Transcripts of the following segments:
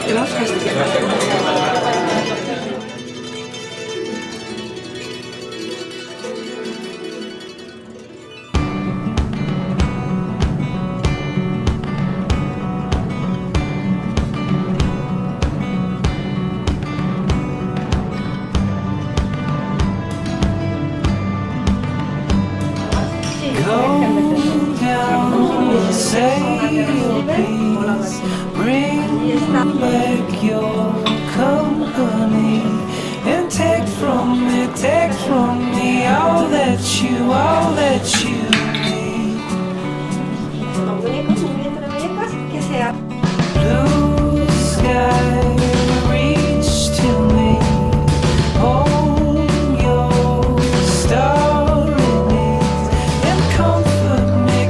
ってもしかして。Bring back your company and take from me all that you need. Blue sky, reach to me, hold your star in it, and comfort me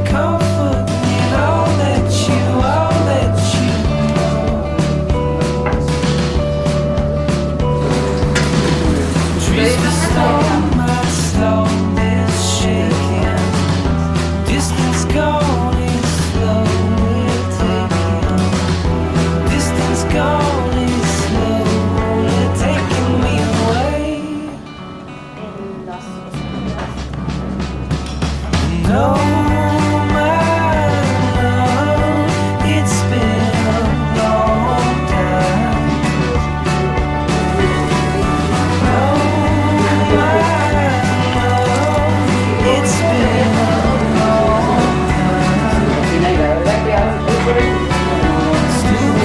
in all that you trees the storm, my soul is shaking. Distance gone is slowly taking. Distance gone is slowly taking me away. No, my love, it's been a long time. No, my love, it's been a long time. Still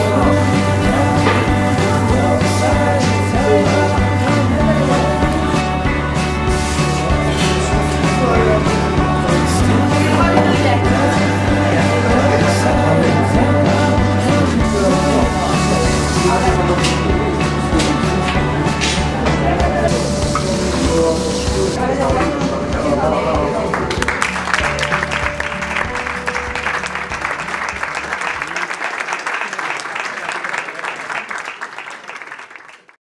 Gracias.